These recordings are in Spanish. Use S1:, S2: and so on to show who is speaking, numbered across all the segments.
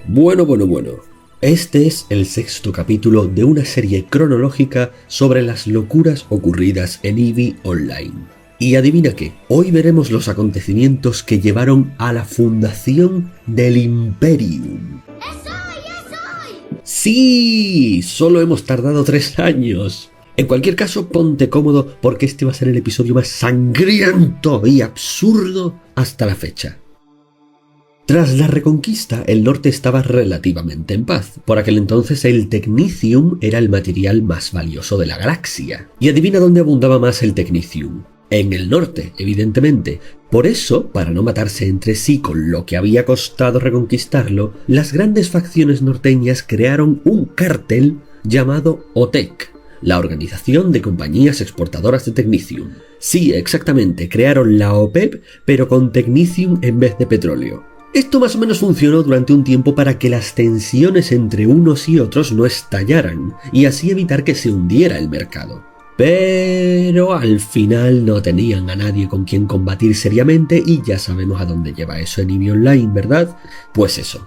S1: Bueno. Este es el sexto capítulo de una serie cronológica sobre las locuras ocurridas en EVE Online. Y adivina qué, hoy veremos los acontecimientos que llevaron a la fundación del Imperium.
S2: ¡Es hoy!
S1: ¡Sí! Solo hemos tardado 3 años. En cualquier caso, ponte cómodo porque este va a ser el episodio más sangriento y absurdo hasta la fecha. Tras la Reconquista, el norte estaba relativamente en paz. Por aquel entonces el Technicium era el material más valioso de la galaxia. Y adivina dónde abundaba más el Technicium. En el norte, evidentemente. Por eso, para no matarse entre sí con lo que había costado reconquistarlo, las grandes facciones norteñas crearon un cártel llamado OTEC, la Organización de Compañías Exportadoras de Technicium. Sí, exactamente, crearon la OPEP, pero con Technicium en vez de petróleo. Esto más o menos funcionó durante un tiempo para que las tensiones entre unos y otros no estallaran, y así evitar que se hundiera el mercado. Pero al final no tenían a nadie con quien combatir seriamente y ya sabemos a dónde lleva eso en EVE Online, ¿verdad? Pues eso.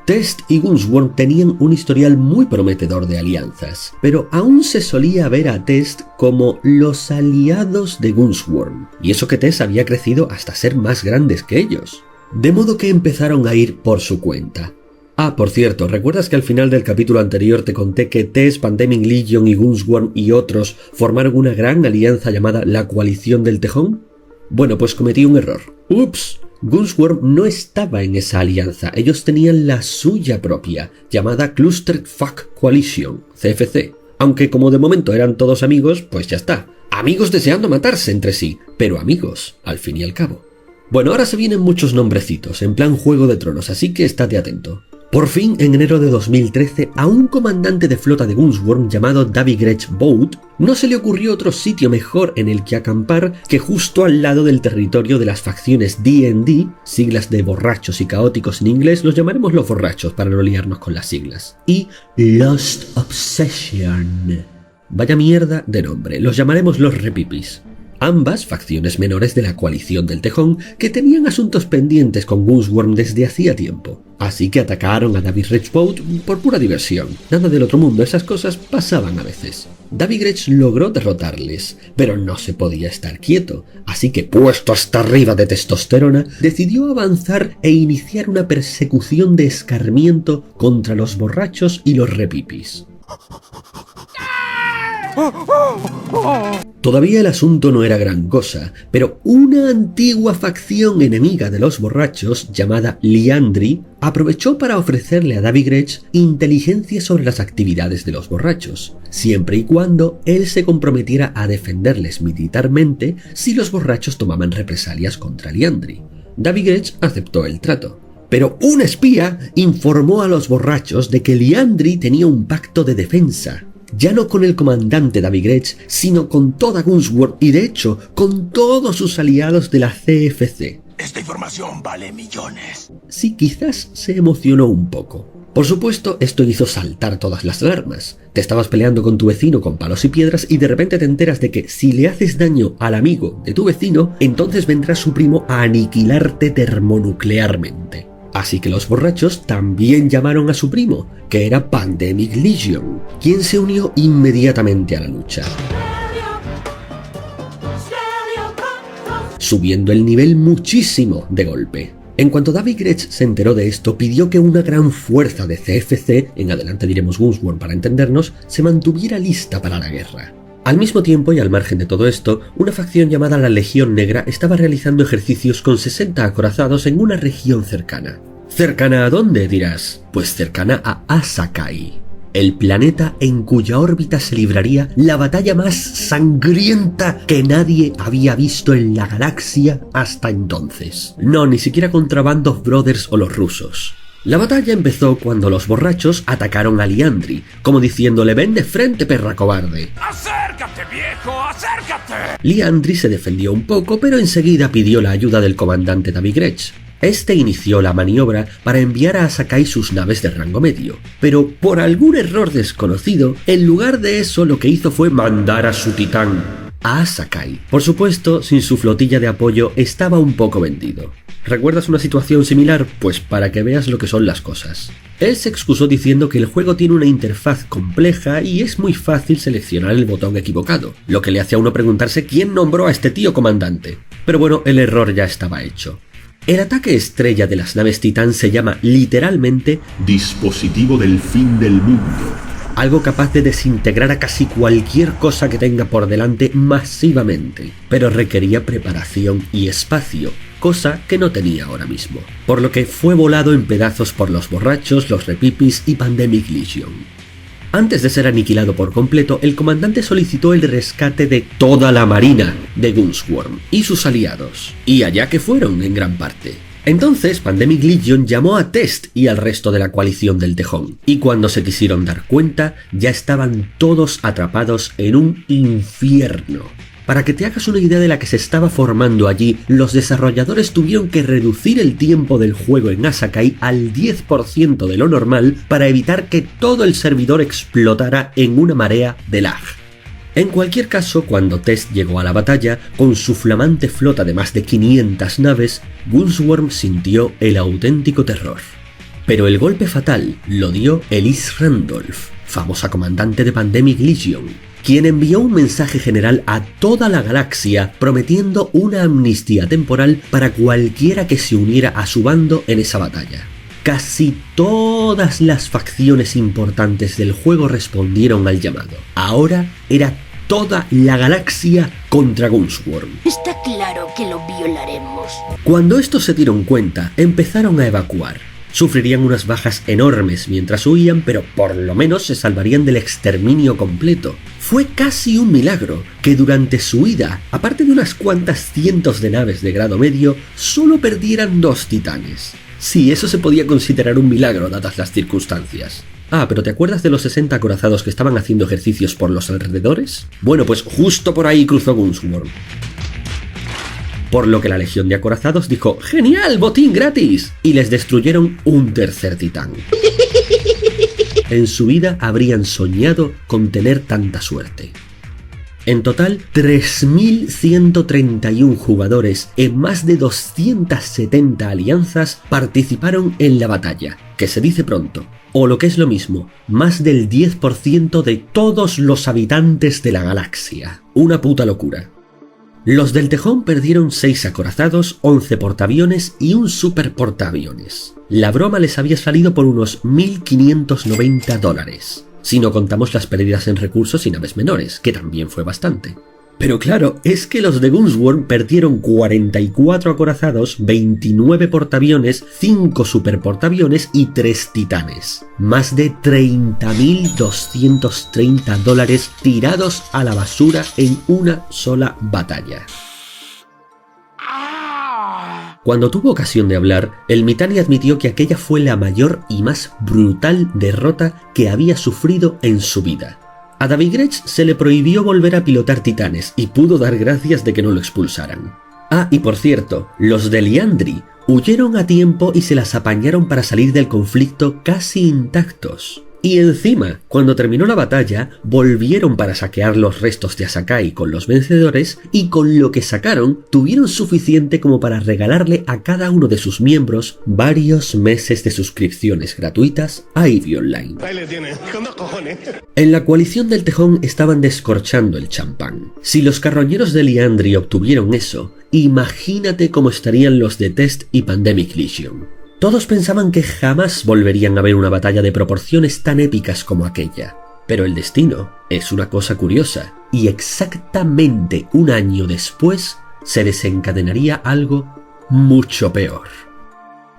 S1: Test y Gunsworm tenían un historial muy prometedor de alianzas, pero aún se solía ver a Test como los aliados de Gunsworm, y eso que Test había crecido hasta ser más grandes que ellos. De modo que empezaron a ir por su cuenta. Ah, por cierto, ¿recuerdas que al final del capítulo anterior te conté que Test, Pandemic Legion y Gunsworm y otros formaron una gran alianza llamada la Coalición del Tejón? Bueno, pues cometí un error. ¡Ups! Gunsworm no estaba en esa alianza, ellos tenían la suya propia, llamada Clustered Fuck Coalition, CFC. Aunque como de momento eran todos amigos, pues ya está. Amigos deseando matarse entre sí, pero amigos, al fin y al cabo. Bueno, ahora se vienen muchos nombrecitos, en plan Juego de Tronos, así que estate atento. Por fin, en enero de 2013, a un comandante de flota de Gunsworm llamado Davigretch Boat no se le ocurrió otro sitio mejor en el que acampar que justo al lado del territorio de las facciones D&D, siglas de borrachos y caóticos en inglés, los llamaremos los borrachos para no liarnos con las siglas, y Lost Obsession. Vaya mierda de nombre, los llamaremos los repipis. Ambas facciones menores de la Coalición del Tejón que tenían asuntos pendientes con Gunsworm desde hacía tiempo. Así que atacaron a Davigretch Boat por pura diversión. Nada del otro mundo, esas cosas pasaban a veces. Davigretch logró derrotarles, pero no se podía estar quieto. Así que, puesto hasta arriba de testosterona, decidió avanzar e iniciar una persecución de escarmiento contra los borrachos y los repipis. Todavía el asunto no era gran cosa, pero una antigua facción enemiga de los borrachos, llamada Liandry, aprovechó para ofrecerle a Davigretch inteligencia sobre las actividades de los borrachos, siempre y cuando él se comprometiera a defenderles militarmente si los borrachos tomaban represalias contra Liandry. Davigretch aceptó el trato. Pero un espía informó a los borrachos de que Liandry tenía un pacto de defensa, ya no con el comandante Davigretch, sino con toda Gunsworm y de hecho con todos sus aliados de la CFC.
S3: Esta información vale millones.
S1: Sí, quizás se emocionó un poco. Por supuesto, esto hizo saltar todas las alarmas. Te estabas peleando con tu vecino con palos y piedras y de repente te enteras de que si le haces daño al amigo de tu vecino, entonces vendrá su primo a aniquilarte termonuclearmente. Así que los borrachos también llamaron a su primo, que era Pandemic Legion, quien se unió inmediatamente a la lucha, subiendo el nivel muchísimo de golpe. En cuanto Davigretch se enteró de esto, pidió que una gran fuerza de CFC, en adelante diremos Gunsworm para entendernos, se mantuviera lista para la guerra. Al mismo tiempo y al margen de todo esto, una facción llamada la Legión Negra estaba realizando ejercicios con 60 acorazados en una región cercana. ¿Cercana a dónde, dirás? Pues cercana a Asakai, el planeta en cuya órbita se libraría la batalla más sangrienta que nadie había visto en la galaxia hasta entonces. No, ni siquiera contra Band of Brothers o los rusos. La batalla empezó cuando los borrachos atacaron a Liandry, como diciéndole «Ven de frente, perra cobarde».
S3: ¡Acércate, viejo! ¡Acércate!
S1: Liandry se defendió un poco, pero enseguida pidió la ayuda del comandante Davigretch. Este inició la maniobra para enviar a Asakai sus naves de rango medio, pero por algún error desconocido, en lugar de eso lo que hizo fue mandar a su titán, a Asakai. Por supuesto, sin su flotilla de apoyo estaba un poco vendido. ¿Recuerdas una situación similar? Pues para que veas lo que son las cosas. Él se excusó diciendo que el juego tiene una interfaz compleja y es muy fácil seleccionar el botón equivocado, lo que le hace a uno preguntarse quién nombró a este tío comandante. Pero bueno, el error ya estaba hecho. El ataque estrella de las naves Titán se llama literalmente
S4: Dispositivo del fin del mundo.
S1: algo capaz de desintegrar a casi cualquier cosa que tenga por delante masivamente, pero requería preparación y espacio, cosa que no tenía ahora mismo, por lo que fue volado en pedazos por los borrachos, los repipis y Pandemic Legion. Antes de ser aniquilado por completo, el comandante solicitó el rescate de toda la marina de Gunsworm y sus aliados, y allá que fueron en gran parte. Entonces Pandemic Legion llamó a Test y al resto de la coalición del Tejón, y cuando se quisieron dar cuenta, ya estaban todos atrapados en un infierno. Para que te hagas una idea de la que se estaba formando allí, los desarrolladores tuvieron que reducir el tiempo del juego en Asakai al 10% de lo normal para evitar que todo el servidor explotara en una marea de lag. En cualquier caso, cuando Test llegó a la batalla, con su flamante flota de más de 500 naves, Gunsworm sintió el auténtico terror. Pero el golpe fatal lo dio Elise Randolph, famosa comandante de Pandemic Legion, quien envió un mensaje general a toda la galaxia prometiendo una amnistía temporal para cualquiera que se uniera a su bando en esa batalla. Casi todas las facciones importantes del juego respondieron al llamado. Ahora era toda la galaxia contra Gunsworm.
S2: Está claro que lo violaremos.
S1: Cuando estos se dieron cuenta, empezaron a evacuar. Sufrirían unas bajas enormes mientras huían, pero por lo menos se salvarían del exterminio completo. Fue casi un milagro que durante su huida, aparte de unas cuantas cientos de naves de grado medio, solo perdieran 2 titanes. Sí, eso se podía considerar un milagro dadas las circunstancias. Ah, pero ¿te acuerdas de los 60 acorazados que estaban haciendo ejercicios por los alrededores? Bueno, pues justo por ahí cruzó Gunsworm. Por lo que la legión de acorazados dijo ¡genial, botín gratis! Y les destruyeron un tercer titán. En su vida habrían soñado con tener tanta suerte. En total, 3.131 jugadores en más de 270 alianzas participaron en la batalla, que se dice pronto, o lo que es lo mismo, más del 10% de todos los habitantes de la galaxia. Una puta locura. Los del Tejón perdieron 6 acorazados, 11 portaaviones y un super portaaviones. La broma les había salido por unos $1.590. Si no contamos las pérdidas en recursos y naves menores, que también fue bastante. Pero claro, es que los de Gunsworm perdieron 44 acorazados, 29 portaaviones, 5 superportaaviones y 3 titanes. Más de $30.230 tirados a la basura en una sola batalla. Cuando tuvo ocasión de hablar, el Mittani admitió que aquella fue la mayor y más brutal derrota que había sufrido en su vida. A David Grech se le prohibió volver a pilotar titanes y pudo dar gracias de que no lo expulsaran. Ah, y por cierto, los de Liandry huyeron a tiempo y se las apañaron para salir del conflicto casi intactos. Y encima, cuando terminó la batalla, volvieron para saquear los restos de Asakai con los vencedores y con lo que sacaron tuvieron suficiente como para regalarle a cada uno de sus miembros varios meses de suscripciones gratuitas a EVE Online.
S3: Ahí le tiene, con 2 cojones.
S1: En la coalición del Tejón estaban descorchando el champán. Si los carroñeros de Liandry obtuvieron eso, imagínate cómo estarían los de Test y Pandemic Legion. Todos pensaban que jamás volverían a ver una batalla de proporciones tan épicas como aquella. Pero el destino es una cosa curiosa, y exactamente un año después se desencadenaría algo mucho peor.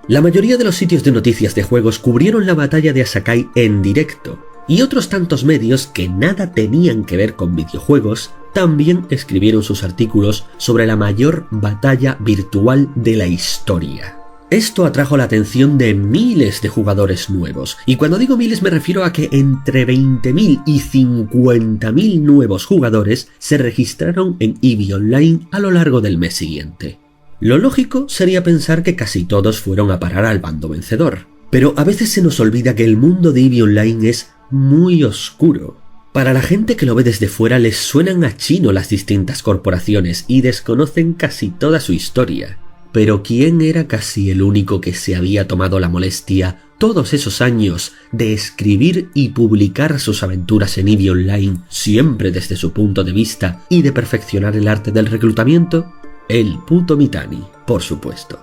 S1: La mayoría de los sitios de noticias de juegos cubrieron la batalla de Asakai en directo, y otros tantos medios que nada tenían que ver con videojuegos también escribieron sus artículos sobre la mayor batalla virtual de la historia. Esto atrajo la atención de miles de jugadores nuevos, y cuando digo miles me refiero a que entre 20.000 y 50.000 nuevos jugadores se registraron en EVE Online a lo largo del mes siguiente. Lo lógico sería pensar que casi todos fueron a parar al bando vencedor, pero a veces se nos olvida que el mundo de EVE Online es muy oscuro. Para la gente que lo ve desde fuera les suenan a chino las distintas corporaciones y desconocen casi toda su historia. pero ¿quién era casi el único que se había tomado la molestia todos esos años de escribir y publicar sus aventuras en EVE Online, siempre desde su punto de vista, y de perfeccionar el arte del reclutamiento? El puto Mittani, por supuesto.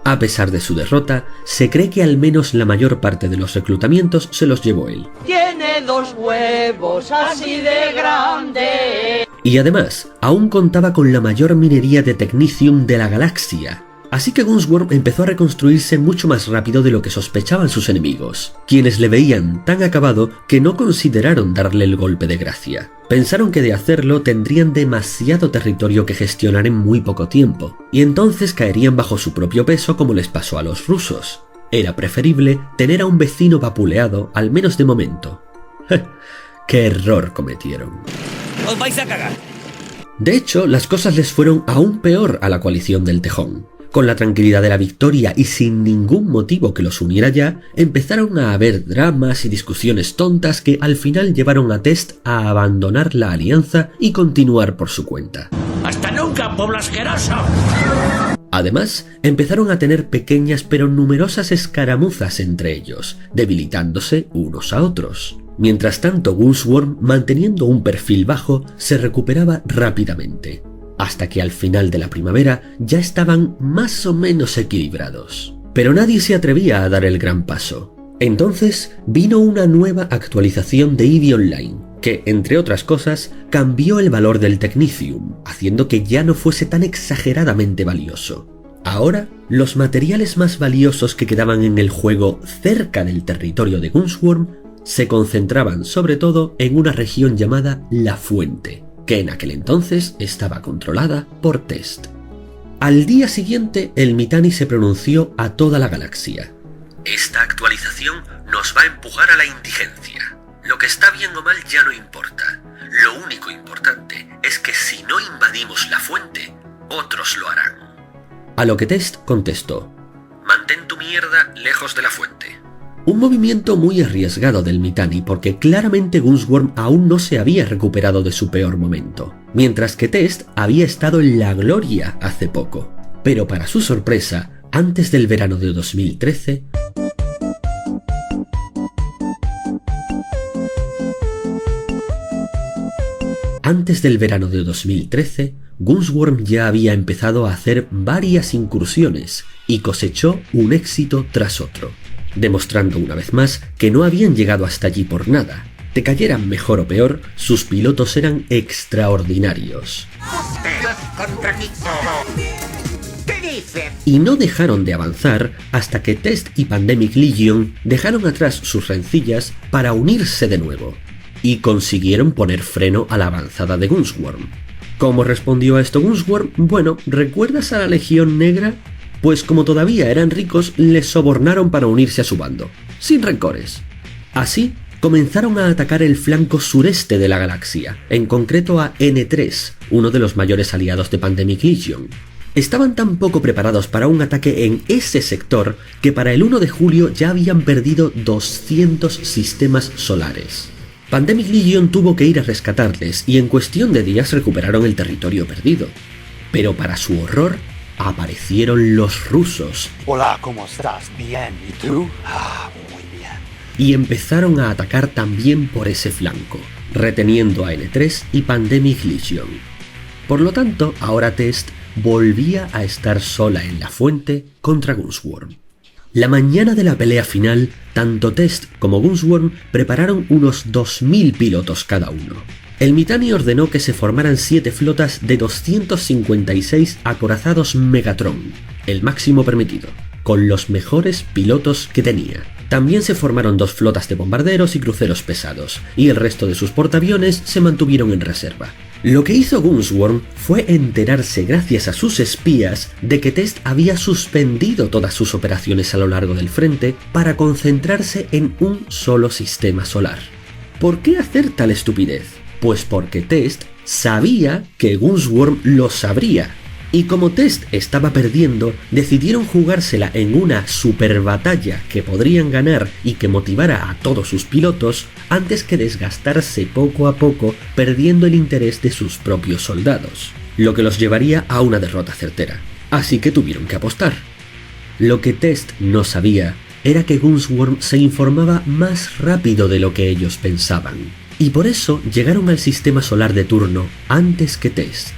S1: A pesar de su derrota, se cree que al menos la mayor parte de los reclutamientos se los llevó él.
S5: Tiene 2 huevos así de grandes.
S1: Y además, aún contaba con la mayor minería de Technicium de la galaxia. Así que Gunsworm empezó a reconstruirse mucho más rápido de lo que sospechaban sus enemigos, quienes le veían tan acabado que no consideraron darle el golpe de gracia. Pensaron que de hacerlo tendrían demasiado territorio que gestionar en muy poco tiempo, y entonces caerían bajo su propio peso como les pasó a los rusos. Era preferible tener a un vecino vapuleado, al menos de momento. ¡Qué error cometieron!
S5: ¡Os vais a cagar!
S1: De hecho, las cosas les fueron aún peor a la coalición del Tejón. Con la tranquilidad de la victoria y sin ningún motivo que los uniera ya, empezaron a haber dramas y discusiones tontas que al final llevaron a Test a abandonar la alianza y continuar por su cuenta.
S3: ¡Hasta nunca, pueblo asqueroso!
S1: Además, empezaron a tener pequeñas pero numerosas escaramuzas entre ellos, debilitándose unos a otros. Mientras tanto, Gunsworm, manteniendo un perfil bajo, se recuperaba rápidamente, hasta que al final de la primavera ya estaban más o menos equilibrados. Pero nadie se atrevía a dar el gran paso. Entonces vino una nueva actualización de EVE Online, que, entre otras cosas, cambió el valor del Technicium, haciendo que ya no fuese tan exageradamente valioso. Ahora, los materiales más valiosos que quedaban en el juego cerca del territorio de Gunsworm se concentraban sobre todo en una región llamada La Fuente, que en aquel entonces estaba controlada por Test. Al día siguiente, el Mittani se pronunció a toda la galaxia. Esta actualización nos va a empujar a la indigencia. Lo que está bien o mal ya no importa. Lo único importante es que si no invadimos la fuente, otros lo harán. A lo que Test contestó: mantén tu mierda lejos de la fuente. Un movimiento muy arriesgado del Mittani porque claramente Gunsworm aún no se había recuperado de su peor momento, mientras que Test había estado en la gloria hace poco. Pero para su sorpresa, antes del verano de 2013, Gunsworm ya había empezado a hacer varias incursiones y cosechó un éxito tras otro, demostrando una vez más que no habían llegado hasta allí por nada. Te cayeran mejor o peor, sus pilotos eran extraordinarios. Y no dejaron de avanzar hasta que Test y Pandemic Legion dejaron atrás sus rencillas para unirse de nuevo, y consiguieron poner freno a la avanzada de Gunsworm. ¿Cómo respondió a esto Gunsworm? Bueno, ¿recuerdas a la Legión Negra? Pues como todavía eran ricos, les sobornaron para unirse a su bando, sin rencores. Así, comenzaron a atacar el flanco sureste de la galaxia, en concreto a N3, uno de los mayores aliados de Pandemic Legion. Estaban tan poco preparados para un ataque en ese sector que para el 1 de julio ya habían perdido 200 sistemas solares. Pandemic Legion tuvo que ir a rescatarles y en cuestión de días recuperaron el territorio perdido. Pero para su horror, aparecieron los rusos.
S6: Hola, ¿cómo estás? Bien, ¿y tú? Muy bien.
S1: Y empezaron a atacar también por ese flanco, reteniendo a N3 y Pandemic Legion. Por lo tanto, ahora Test volvía a estar sola en la fuente contra Gunsworm. La mañana de la pelea final, tanto Test como Gunsworm prepararon unos 2000 pilotos cada uno. El Mittani ordenó que se formaran 7 flotas de 256 acorazados Megatron, el máximo permitido, con los mejores pilotos que tenía. También se formaron 2 flotas de bombarderos y cruceros pesados, y el resto de sus portaaviones se mantuvieron en reserva. Lo que hizo Gunsworm fue enterarse gracias a sus espías de que Test había suspendido todas sus operaciones a lo largo del frente para concentrarse en un solo sistema solar. ¿Por qué hacer tal estupidez? Pues porque Test sabía que Gunsworm lo sabría, y como Test estaba perdiendo, decidieron jugársela en una super batalla que podrían ganar y que motivara a todos sus pilotos antes que desgastarse poco a poco perdiendo el interés de sus propios soldados, lo que los llevaría a una derrota certera. así que tuvieron que apostar. Lo que Test no sabía era que Gunsworm se informaba más rápido de lo que ellos pensaban, y por eso llegaron al sistema solar de turno antes que Test.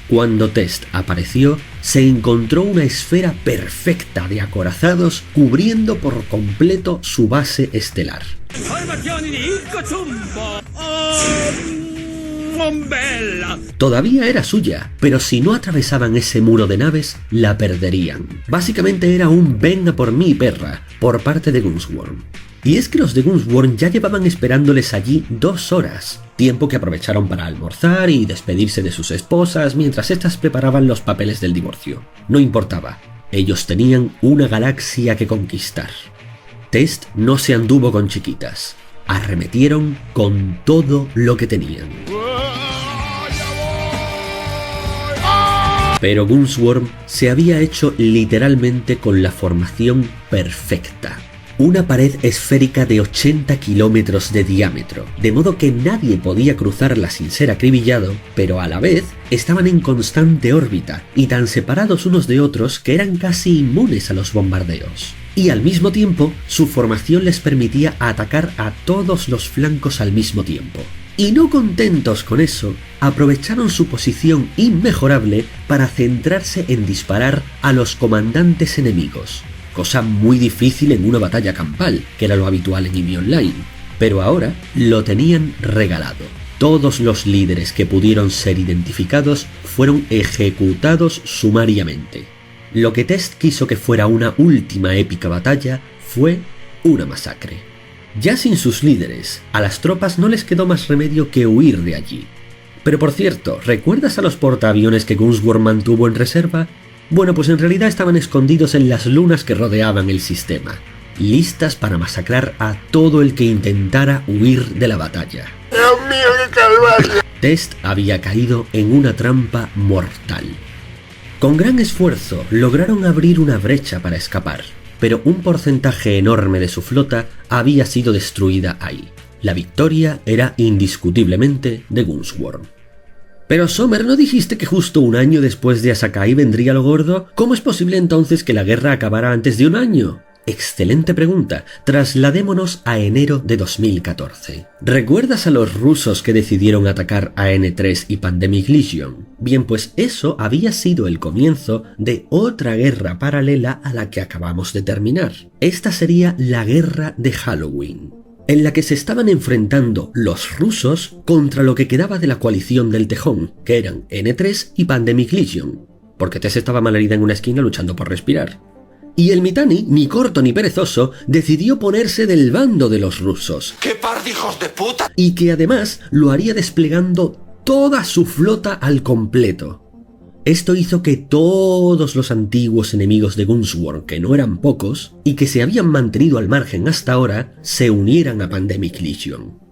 S1: Cuando Test apareció, se encontró una esfera perfecta de acorazados cubriendo por completo su base estelar. Todavía era suya, pero si no atravesaban ese muro de naves, la perderían. Básicamente era un "venga por mí, perra", por parte de Gunsworm. Y es que los de Gunsworm ya llevaban esperándoles allí 2 horas, tiempo que aprovecharon para almorzar y despedirse de sus esposas mientras éstas preparaban los papeles del divorcio. No importaba, ellos tenían una galaxia que conquistar. Test no se anduvo con chiquitas, arremetieron con todo lo que tenían. Pero Gunsworm se había hecho literalmente con la formación perfecta. Una pared esférica de 80 kilómetros de diámetro, de modo que nadie podía cruzarla sin ser acribillado, pero a la vez estaban en constante órbita y tan separados unos de otros que eran casi inmunes a los bombardeos. Y al mismo tiempo, su formación les permitía atacar a todos los flancos al mismo tiempo. Y no contentos con eso, aprovecharon su posición inmejorable para centrarse en disparar a los comandantes enemigos, cosa muy difícil en una batalla campal, que era lo habitual en EVE Online, pero ahora lo tenían regalado. Todos los líderes que pudieron ser identificados fueron ejecutados sumariamente. Lo que Test quiso que fuera una última épica batalla fue una masacre. Ya sin sus líderes, a las tropas no les quedó más remedio que huir de allí. Pero por cierto, ¿recuerdas a los portaaviones que Gunsworm mantuvo en reserva? Bueno, pues en realidad estaban escondidos en las lunas que rodeaban el sistema, listas para masacrar a todo el que intentara huir de la batalla.
S7: ¡Dios mío, qué calvario!
S1: Test había caído en una trampa mortal. Con gran esfuerzo lograron abrir una brecha para escapar, pero un porcentaje enorme de su flota había sido destruida ahí. La victoria era indiscutiblemente de Gunsworm. Pero Sommer, ¿no dijiste que justo un año después de Asakai vendría lo gordo? ¿Cómo es posible entonces que la guerra acabara antes de un año? Excelente pregunta. Trasladémonos a enero de 2014. ¿Recuerdas a los rusos que decidieron atacar a N3 y Pandemic Legion? Bien, pues eso había sido el comienzo de otra guerra paralela a la que acabamos de terminar. Esta sería la guerra de Halloween, en la que se estaban enfrentando los rusos contra lo que quedaba de la coalición del Tejón, que eran N3 y Pandemic Legion, porque Tess estaba malherida en una esquina luchando por respirar. Y el Mittani, ni corto ni perezoso, decidió ponerse del bando de los rusos.
S6: ¡Qué par de hijos de puta!
S1: Y que además lo haría desplegando toda su flota al completo. Esto hizo que todos los antiguos enemigos de Gunsworm, que no eran pocos, y que se habían mantenido al margen hasta ahora, se unieran a Pandemic Legion.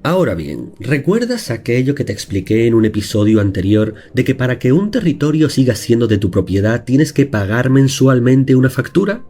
S1: Ahora bien, ¿recuerdas aquello que te expliqué en un episodio anterior de que para que un territorio siga siendo de tu propiedad tienes que pagar mensualmente una factura?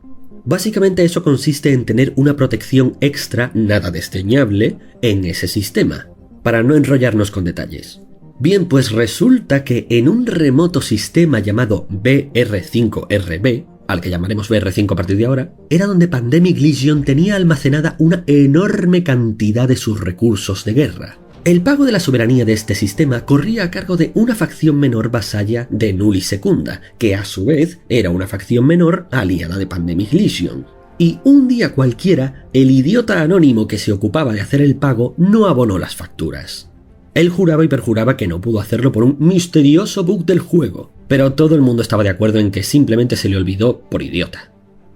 S1: Básicamente eso consiste en tener una protección extra, nada desdeñable, en ese sistema, para no enrollarnos con detalles. Bien, pues resulta que en un remoto sistema llamado BR5RB, al que llamaremos BR5 a partir de ahora, era donde Pandemic Legion tenía almacenada una enorme cantidad de sus recursos de guerra. El pago de la soberanía de este sistema corría a cargo de una facción menor vasalla de Null y Secunda, que a su vez era una facción menor aliada de Pandemic Legion. Y un día cualquiera, el idiota anónimo que se ocupaba de hacer el pago no abonó las facturas. Él juraba y perjuraba que no pudo hacerlo por un misterioso bug del juego, pero todo el mundo estaba de acuerdo en que simplemente se le olvidó por idiota.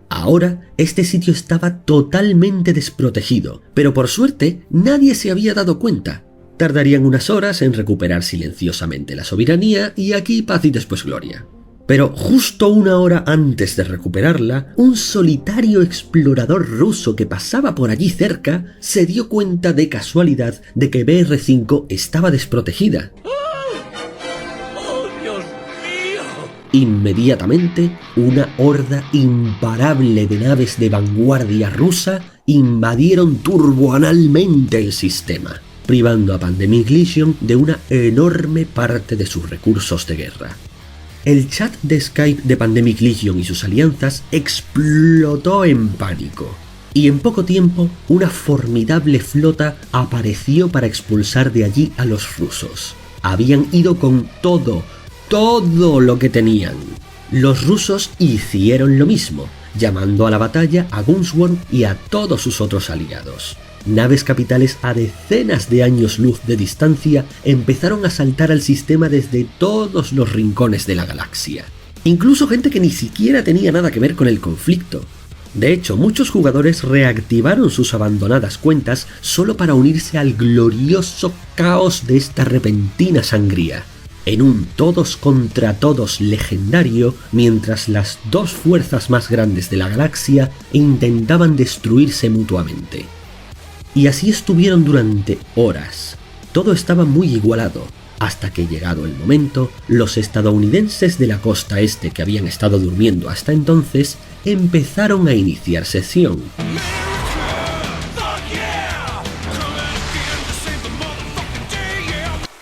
S1: Ahora, este sitio estaba totalmente desprotegido, pero por suerte nadie se había dado cuenta. Tardarían unas horas en recuperar silenciosamente la soberanía y aquí paz y después gloria. Pero justo una hora antes de recuperarla, un solitario explorador ruso que pasaba por allí cerca se dio cuenta de casualidad de que BR5 estaba desprotegida.
S3: ¡Oh, Dios mío!
S1: Inmediatamente, una horda imparable de naves de vanguardia rusa invadieron turboanalmente el sistema, privando a Pandemic Legion de una enorme parte de sus recursos de guerra. El chat de Skype de Pandemic Legion y sus alianzas explotó en pánico. Y en poco tiempo, una formidable flota apareció para expulsar de allí a los rusos. Habían ido con todo lo que tenían. Los rusos hicieron lo mismo, llamando a la batalla a Gunsworm y a todos sus otros aliados. Naves capitales a decenas de años luz de distancia empezaron a asaltar al sistema desde todos los rincones de la galaxia. Incluso gente que ni siquiera tenía nada que ver con el conflicto. De hecho, muchos jugadores reactivaron sus abandonadas cuentas solo para unirse al glorioso caos de esta repentina sangría. En un todos contra todos legendario, mientras las dos fuerzas más grandes de la galaxia intentaban destruirse mutuamente. Y así estuvieron durante horas. Todo estaba muy igualado, hasta que llegado el momento, los estadounidenses de la costa este que habían estado durmiendo hasta entonces, empezaron a iniciar sesión.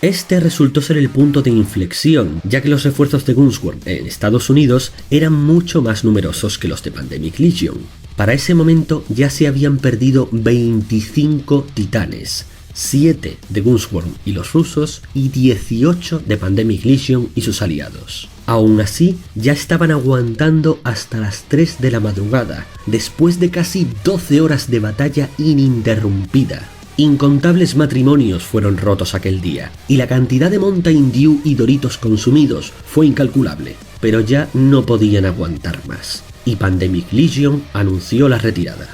S1: Este resultó ser el punto de inflexión, ya que los refuerzos de Gunsworm en Estados Unidos eran mucho más numerosos que los de Pandemic Legion. Para ese momento ya se habían perdido 25 titanes, 7 de Gunsworm y los rusos y 18 de Pandemic Legion y sus aliados. Aún así, ya estaban aguantando hasta las 3 de la madrugada, después de casi 12 horas de batalla ininterrumpida. Incontables matrimonios fueron rotos aquel día, y la cantidad de Mountain Dew y Doritos consumidos fue incalculable, pero ya no podían aguantar más, y Pandemic Legion anunció la retirada.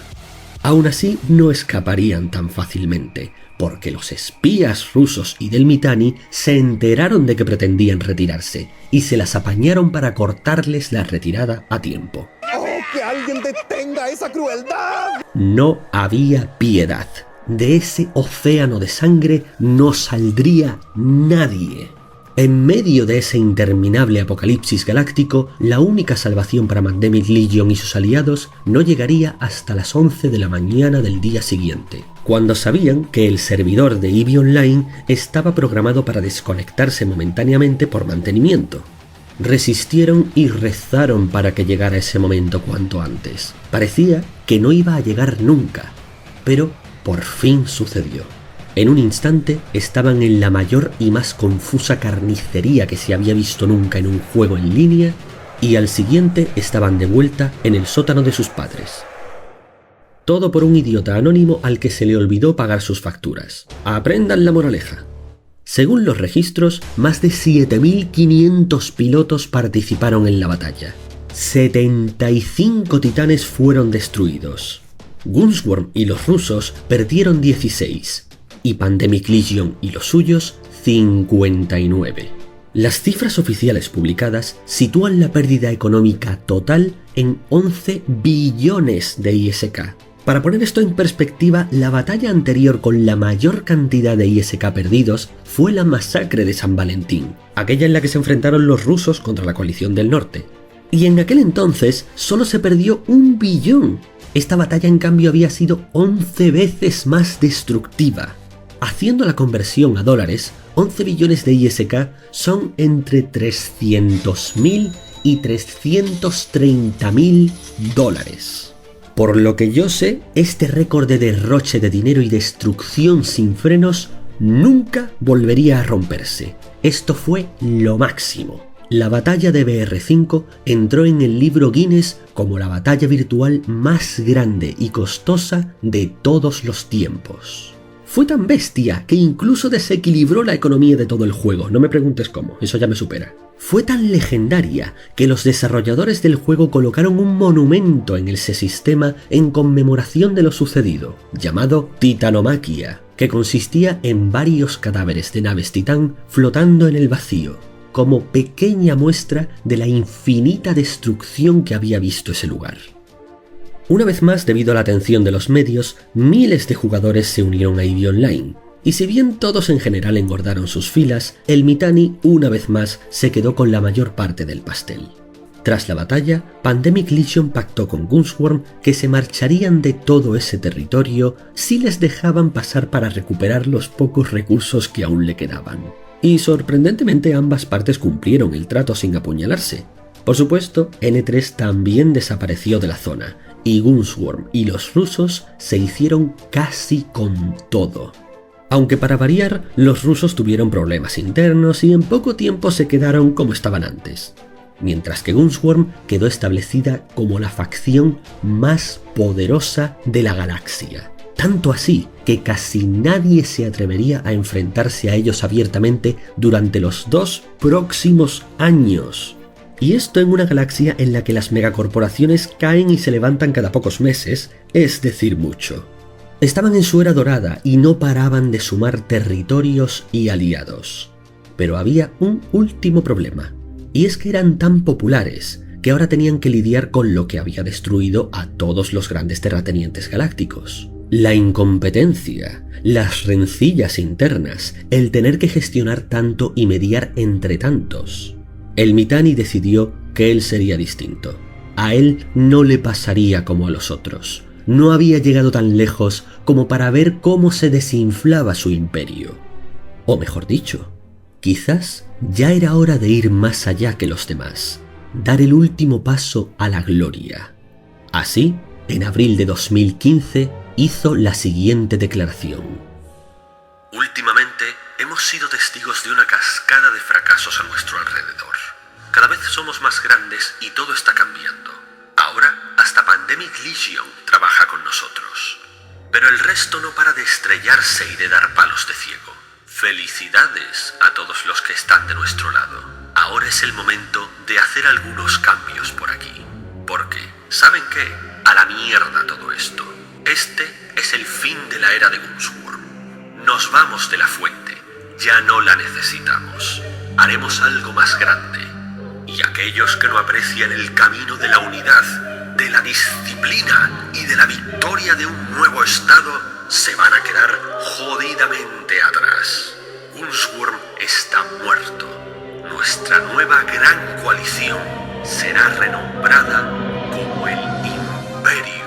S1: Aún así, no escaparían tan fácilmente, porque los espías rusos y del Mittani se enteraron de que pretendían retirarse, y se las apañaron para cortarles la retirada a tiempo.
S8: ¡Oh, que alguien detenga esa crueldad!
S1: No había piedad. De ese océano de sangre no saldría nadie. En medio de ese interminable apocalipsis galáctico, la única salvación para Pandemic Legion y sus aliados no llegaría hasta las 11 de la mañana del día siguiente, cuando sabían que el servidor de EVE Online estaba programado para desconectarse momentáneamente por mantenimiento. Resistieron y rezaron para que llegara ese momento cuanto antes. Parecía que no iba a llegar nunca, pero por fin sucedió. En un instante estaban en la mayor y más confusa carnicería que se había visto nunca en un juego en línea, y al siguiente estaban de vuelta en el sótano de sus padres. Todo por un idiota anónimo al que se le olvidó pagar sus facturas. Aprendan la moraleja. Según los registros, más de 7.500 pilotos participaron en la batalla. 75 titanes fueron destruidos. Gunsworm y los rusos perdieron 16, y Pandemic Legion y los suyos 59. Las cifras oficiales publicadas sitúan la pérdida económica total en 11 billones de ISK. Para poner esto en perspectiva, la batalla anterior con la mayor cantidad de ISK perdidos fue la masacre de San Valentín, aquella en la que se enfrentaron los rusos contra la coalición del norte. Y en aquel entonces solo se perdió 1 billón. Esta batalla en cambio había sido 11 veces más destructiva. Haciendo la conversión a dólares, 11 billones de ISK son entre 300.000 y 330.000 dólares. Por lo que yo sé, este récord de derroche de dinero y destrucción sin frenos nunca volvería a romperse. Esto fue lo máximo. La batalla de BR5 entró en el libro Guinness como la batalla virtual más grande y costosa de todos los tiempos. Fue tan bestia que incluso desequilibró la economía de todo el juego, no me preguntes cómo, eso ya me supera. Fue tan legendaria que los desarrolladores del juego colocaron un monumento en ese sistema en conmemoración de lo sucedido, llamado Titanomaquia, que consistía en varios cadáveres de naves titán flotando en el vacío, como pequeña muestra de la infinita destrucción que había visto ese lugar. Una vez más, debido a la atención de los medios, miles de jugadores se unieron a EVE Online, y si bien todos en general engordaron sus filas, el Mittani una vez más se quedó con la mayor parte del pastel. Tras la batalla, Pandemic Legion pactó con Gunsworm que se marcharían de todo ese territorio si les dejaban pasar para recuperar los pocos recursos que aún le quedaban. Y sorprendentemente ambas partes cumplieron el trato sin apuñalarse. Por supuesto, N3 también desapareció de la zona, y Gunsworm y los rusos se hicieron casi con todo. Aunque para variar, los rusos tuvieron problemas internos y en poco tiempo se quedaron como estaban antes. Mientras que Gunsworm quedó establecida como la facción más poderosa de la galaxia. Tanto así que casi nadie se atrevería a enfrentarse a ellos abiertamente durante los 2 próximos años. Y esto en una galaxia en la que las megacorporaciones caen y se levantan cada pocos meses, es decir mucho. Estaban en su era dorada y no paraban de sumar territorios y aliados. Pero había un último problema, y es que eran tan populares que ahora tenían que lidiar con lo que había destruido a todos los grandes terratenientes galácticos. La incompetencia, las rencillas internas, el tener que gestionar tanto y mediar entre tantos. El Mittani decidió que él sería distinto. A él no le pasaría como a los otros. No había llegado tan lejos como para ver cómo se desinflaba su imperio. O mejor dicho, quizás ya era hora de ir más allá que los demás, dar el último paso a la gloria. Así, en abril de 2015, hizo la siguiente declaración.
S9: Últimamente hemos sido testigos de una cascada de fracasos a nuestro alrededor. Cada vez somos más grandes y todo está cambiando. Ahora hasta Pandemic Legion trabaja con nosotros. Pero el resto no para de estrellarse y de dar palos de ciego. Felicidades a todos los que están de nuestro lado. Ahora es el momento de hacer algunos cambios por aquí. Porque, ¿saben qué? A la mierda todo esto. Este es el fin de la era de Gunsworm. Nos vamos de la fuente. Ya no la necesitamos. Haremos algo más grande. Y aquellos que no aprecian el camino de la unidad, de la disciplina y de la victoria de un nuevo estado, se van a quedar jodidamente atrás. Gunsworm está muerto. Nuestra nueva gran coalición será renombrada como el Imperio.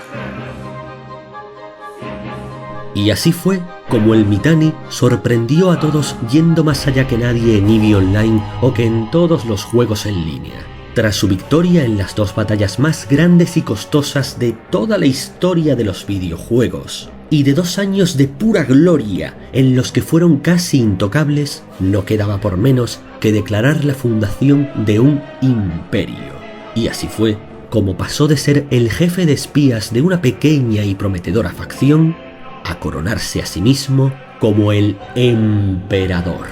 S1: Y así fue como el Mittani sorprendió a todos yendo más allá que nadie en EVE Online o que en todos los juegos en línea. Tras su victoria en las 2 batallas más grandes y costosas de toda la historia de los videojuegos, y de 2 años de pura gloria en los que fueron casi intocables, no quedaba por menos que declarar la fundación de un imperio. Y así fue como pasó de ser el jefe de espías de una pequeña y prometedora facción a coronarse a sí mismo como el emperador.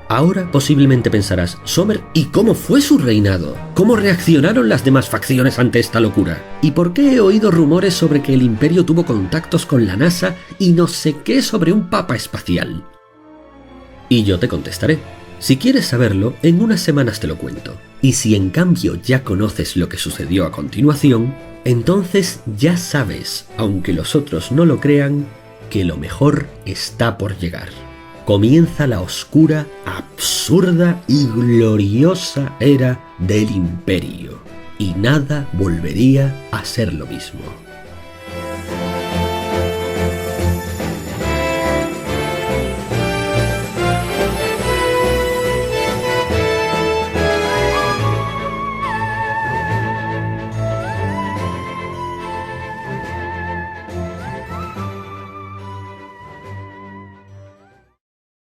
S1: Ahora posiblemente pensarás, Sommer, ¿y cómo fue su reinado? ¿Cómo reaccionaron las demás facciones ante esta locura? ¿Y por qué he oído rumores sobre que el Imperio tuvo contactos con la NASA y no sé qué sobre un papa espacial? Y yo te contestaré. Si quieres saberlo, en unas semanas te lo cuento. Y si en cambio ya conoces lo que sucedió a continuación, entonces ya sabes, aunque los otros no lo crean, que lo mejor está por llegar. Comienza la oscura, absurda y gloriosa era del Imperio, y nada volvería a ser lo mismo.